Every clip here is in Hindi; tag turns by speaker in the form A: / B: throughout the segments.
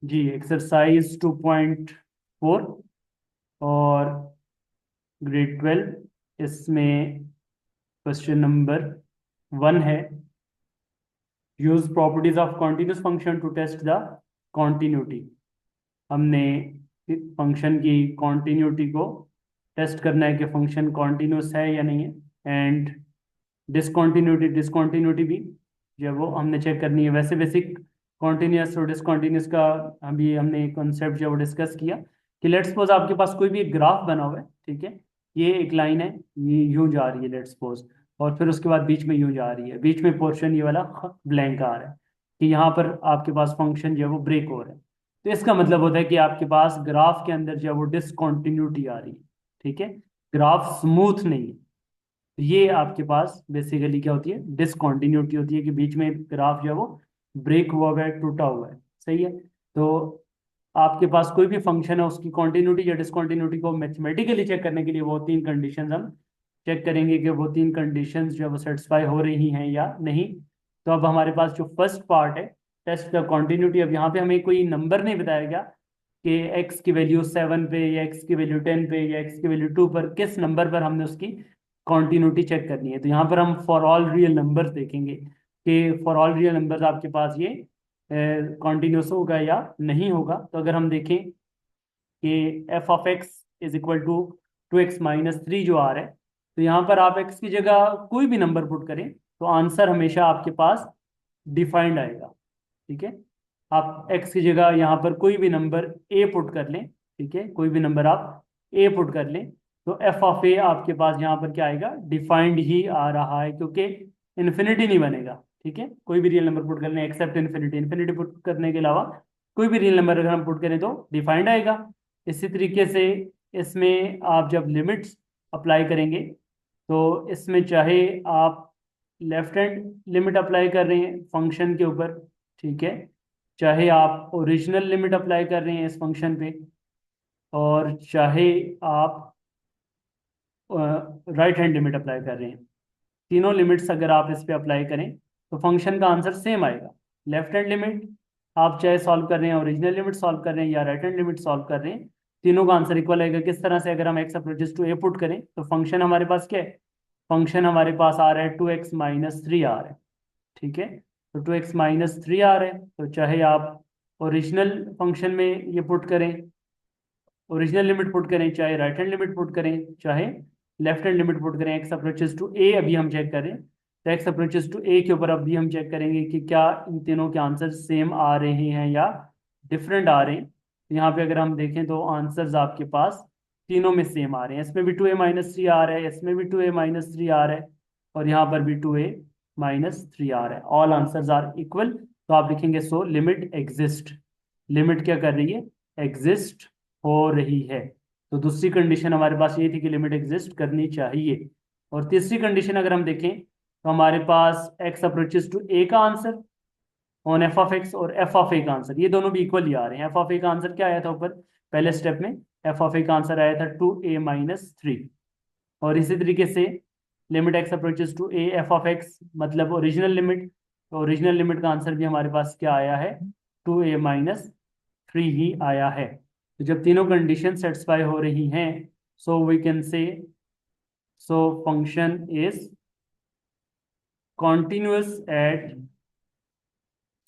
A: जी एक्सरसाइज 2.4 और ग्रेड 12 इसमें क्वेश्चन नंबर 1 है। Use properties of continuous function to test the continuity. हमने फंक्शन की कॉन्टिन्यूटी को टेस्ट करना है कि फंक्शन कॉन्टिन्यूस है या नहीं है। एंड डिसकॉन्टिन्यूटी डिसकॉन्टिन्यूटी भी जो है वो हमने चेक करनी है। वैसे बेसिक कॉन्टिन्यूस और डिसकॉन्टिन्यूस का अभी हमने कॉन्सेप्ट जो है वो डिस्कस किया कि लेट्स सपोज आपके पास कोई भी एक ग्राफ बना हुआ है, ठीक है। ये एक लाइन है, ये यूं जा रही है लेट्स सपोज, और फिर उसके बाद बीच में यूं जा रही है, बीच में पोर्शन ये वाला ब्लैंक आ रहा है कि यहाँ पर आपके पास फंक्शन जो है वो ब्रेक हो रहा है। तो इसका मतलब होता है कि आपके पास ग्राफ के अंदर जो है वो डिसकॉन्टिन्यूटी आ रही है, ठीक है। ग्राफ स्मूथ नहीं है। ये आपके पास बेसिकली क्या होती है, डिसकॉन्टिन्यूटी होती है कि बीच में ग्राफ जो है वो ब्रेक हुआ हुआ है, टूटा हुआ है। सही है। तो आपके पास कोई भी फंक्शन है, उसकी कॉन्टिन्यूटी या डिसकॉन्टिन्यूटी को मैथमेटिकली चेक करने के लिए वो तीन कंडीशंस हम चेक करेंगे कि वो तीन कंडीशंस जो है वो सेटिस्फाई हो रही हैं या नहीं। तो अब हमारे पास जो फर्स्ट पार्ट है, टेस्ट द कॉन्टिन्यूटी। अब यहाँ पे हमें कोई नंबर नहीं बताया गया कि एक्स की वैल्यू 7 पे या एक्स की वैल्यू 10 पे या एक्स की वैल्यू 2 पर, किस नंबर पर हमने उसकी कॉन्टिन्यूटी चेक करनी है। तो यहाँ पर हम फॉर ऑल रियल नंबर्स देखेंगे कि फॉर ऑल रियल नंबर्स आपके पास ये कॉन्टिन्यूस होगा या नहीं होगा। तो अगर हम देखें कि f of x is equal to 2x-3 जो आ रहा है, तो यहाँ पर आप एक्स की जगह कोई भी नंबर पुट करें तो आंसर हमेशा आपके पास डिफाइंड आएगा, ठीक है। आप एक्स की जगह यहाँ पर कोई भी नंबर ए पुट कर लें, ठीक है, कोई भी नंबर आप ए पुट कर लें, तो एफ ऑफ ए आपके पास यहाँ पर क्या आएगा, डिफाइंड ही आ रहा है, क्योंकि इन्फिनिटी नहीं बनेगा, ठीक है। कोई भी रियल नंबर पुट कर लें एक्सेप्ट इन्फिनिटी, इन्फिनिटी पुट करने के अलावा कोई भी रियल नंबर अगर हम पुट करें तो डिफाइंड आएगा। इसी तरीके से इसमें आप जब लिमिट्स अप्लाई करेंगे तो इसमें चाहे आप लेफ्ट हैंड लिमिट अप्लाई कर रहे हैं फंक्शन के ऊपर, ठीक है, चाहे आप ओरिजिनल लिमिट अप्लाई कर रहे हैं इस फंक्शन पे, और चाहे आप राइट हैंड लिमिट अप्लाई कर रहे हैं, तीनों लिमिट्स अगर आप इस पे अप्लाई करें तो फंक्शन का आंसर सेम आएगा। लेफ्ट हैंड लिमिट आप चाहे सॉल्व कर रहे हैं, ओरिजिनल लिमिट सॉल्व कर रहे हैं या राइट हैंड लिमिट सॉल्व कर रहे हैं, तीनों का आंसर इक्वल आएगा। किस तरह से, अगर हम एक्स अप्रोचेस टू ए पुट करें तो फंक्शन हमारे पास क्या है, फंक्शन हमारे पास आ रहा है 2x-3 आ रहा है, ठीक है। तो 2x-3 आ रहा है, तो चाहे आप ओरिजिनल फंक्शन में ये पुट करें, ओरिजिनल लिमिट पुट करें, चाहे राइट हैंड लिमिट पुट करें, चाहे लेफ्ट हैंड लिमिट पुट करें, एक्स अप्रोचेस टू ए अभी हम चेक करें, तो एक्स अप्रोचेस टू ए के ऊपर अभी हम चेक करेंगे कि क्या इन तीनों के आंसर सेम आ रहे हैं या डिफरेंट आ रहे हैं। तो यहाँ पे अगर हम देखें तो आंसर्स आपके पास तीनों में सेम आ रहे हैं। इसमें भी 2a-3 आ रहा है, इसमें भी 2a-3 आ रहा है, और यहाँ पर भी 2a-3 आ रहा है। All answers are equal. तो आप लिखेंगे सो लिमिट एग्जिस्ट। लिमिट क्या कर रही है, एग्जिस्ट हो रही है। तो दूसरी कंडीशन हमारे पास ये थी कि लिमिट एग्जिस्ट करनी चाहिए। और तीसरी कंडीशन अगर हम देखें तो हमारे पास एक्स अप्रोचेस टू ए का answer on F of x और एफ ऑफ ए का आंसर, ये दोनों भी इक्वल ही आ रहे हैं। एफ ऑफ ए का आंसर क्या आया था ऊपर पहले स्टेप में, एफ ऑफ ए का आंसर आया था 2a-3। और इसी तरीके से limit x approaches to a f of x मतलब ओरिजिनल लिमिट, तो ओरिजिनल लिमिट का आंसर भी हमारे पास क्या आया है, 2a-3 ही आया है। तो जब तीनों कंडीशन सेटिस्फाई हो रही हैं, सो we can say so function is continuous at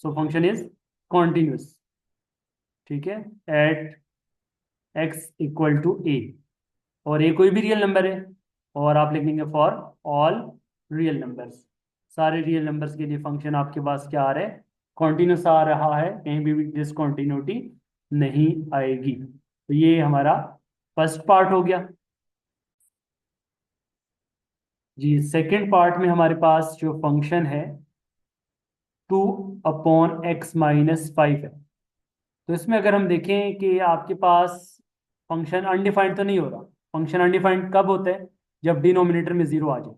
A: so function is continuous, ठीक है, at x equal to a, और ए कोई भी रियल नंबर है, और आप लिखेंगे फॉर ऑल रियल नंबर्स। सारे रियल नंबर्स के लिए फंक्शन आपके पास क्या आ रहा है, कॉन्टिन्यूस आ रहा है, कहीं भी डिसकॉन्टिन्यूटी नहीं आएगी। तो ये हमारा फर्स्ट पार्ट हो गया। जी सेकंड पार्ट में हमारे पास जो फंक्शन है 2/x-5 है। तो इसमें अगर हम देखें कि आपके पास फंक्शन अनडिफाइंड तो नहीं हो रहा। फंक्शन अनडिफाइंड कब होता है, जब डिनोमिनेटर में जीरो आ जाए।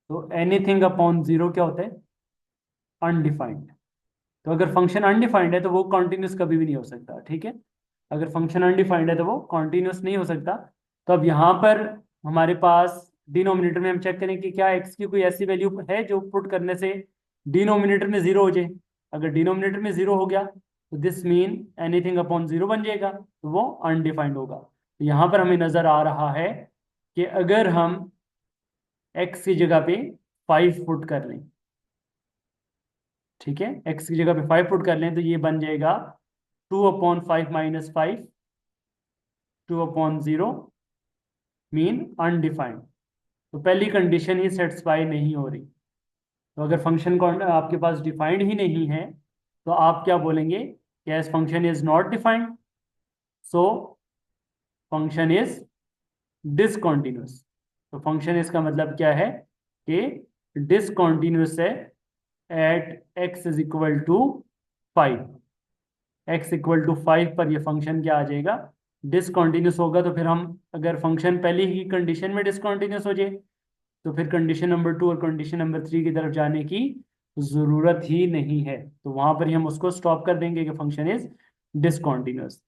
A: तो एनीथिंग अपॉन जीरो क्या होता है, अनडिफाइंड। तो अगर फंक्शन अनडिफाइंड है तो वो कॉन्टिन्यूस कभी भी नहीं हो सकता, ठीक है। अगर फंक्शन अनडिफाइंड है तो वो कॉन्टिन्यूस नहीं हो सकता। तो अब यहाँ पर हमारे पास डिनोमिनेटर में हम चेक करें कि क्या एक्स की कोई ऐसी वैल्यू है जो पुट करने से डिनोमिनेटर में जीरो हो जाए। अगर डिनोमिनेटर में जीरो हो गया तो this mean anything upon zero बन जाएगा, तो वो अनडिफाइंड होगा। तो यहाँ पर हमें नजर आ रहा है कि अगर हम x की जगह पे 5 पुट कर लें, ठीक है, x की जगह पे 5 पुट कर लें, तो ये बन जाएगा 2/5 माइनस 5, 2/0 मीन अनडिफाइंड। तो पहली कंडीशन ही सेटिस्फाई नहीं हो रही। तो अगर फंक्शन आपके पास डिफाइंड ही नहीं है, तो आप क्या बोलेंगे कि as function is not defined, so function is discontinuous. तो फंक्शन इसका मतलब क्या है कि डिसकंटिन्यूअस है at x is equal to 5। x equal to 5 पर ये फंक्शन क्या आ जाएगा, डिसकंटिन्यूअस होगा। तो फिर हम अगर फंक्शन पहली ही कंडीशन में डिसकंटिन्यूअस हो जाए, तो फिर कंडीशन नंबर 2 और कंडीशन नंबर 3 की तरफ जाने की जरूरत ही नहीं है। तो वहां पर ही हम उसको स्टॉप कर देंगे कि फंक्शन इज डिसकंटिन्यूअस।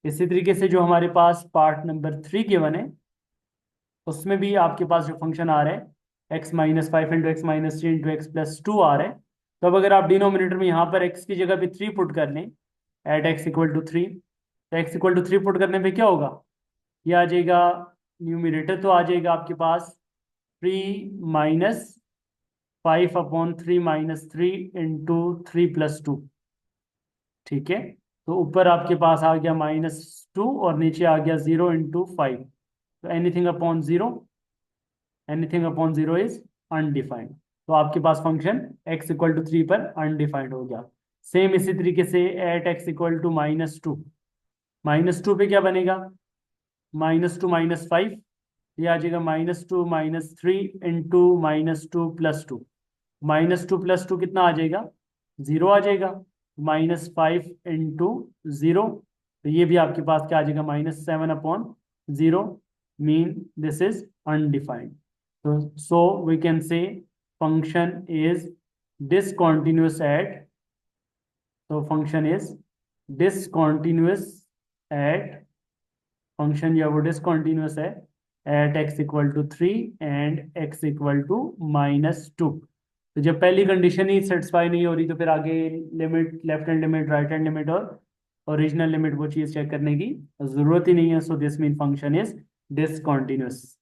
A: इसी तरीके से जो हमारे पास पार्ट नंबर 3 गिवन है, उसमें भी आपके पास जो फंक्शन आ रहा है x-5 into x minus 3 into x plus 2 आ रहा है। तो अब अगर आप डिनोमिनेटर में यहाँ पर x की जगह पे 3 पुट कर लें, एट x इक्वल टू 3, तो x इक्वल टू 3 पुट करने पे क्या होगा, ये आ जाएगा, न्यूमिनेटर तो आ जाएगा आपके पास 3-5/3 इंटू 3+2, ठीक है। तो ऊपर आपके पास आ गया -2 और नीचे आ गया 0 इंटू 5। तो anything upon zero is undefined. तो आपके पास फंक्शन x इक्वल टू 3 पर अनडिफाइंड हो गया। सेम इसी तरीके से एट x इक्वल टू -2, -2 पे क्या बनेगा, -2 -5, ये आ जाएगा -2 -3 इंटू -2+2। -2+2 कितना आ जाएगा, 0 आ जाएगा। -5 इंटू 0, तो ये भी आपके पास क्या आ जाएगा, -7/0, मीन दिस इज अनडिफाइंड। तो so we can say function is discontinuous at, तो function is discontinuous at, function जो है वो डिसकंटिन्यूअस है at x equal to 3 and x equal to -2। तो जब पहली कंडीशन ही सेटिस्फाई नहीं हो रही, तो फिर आगे limit, left hand limit, right hand limit और ओरिजिनल लिमिट, वो चीज़ चेक करने की जरूरत ही नहीं है। So this mean function is discontinuous.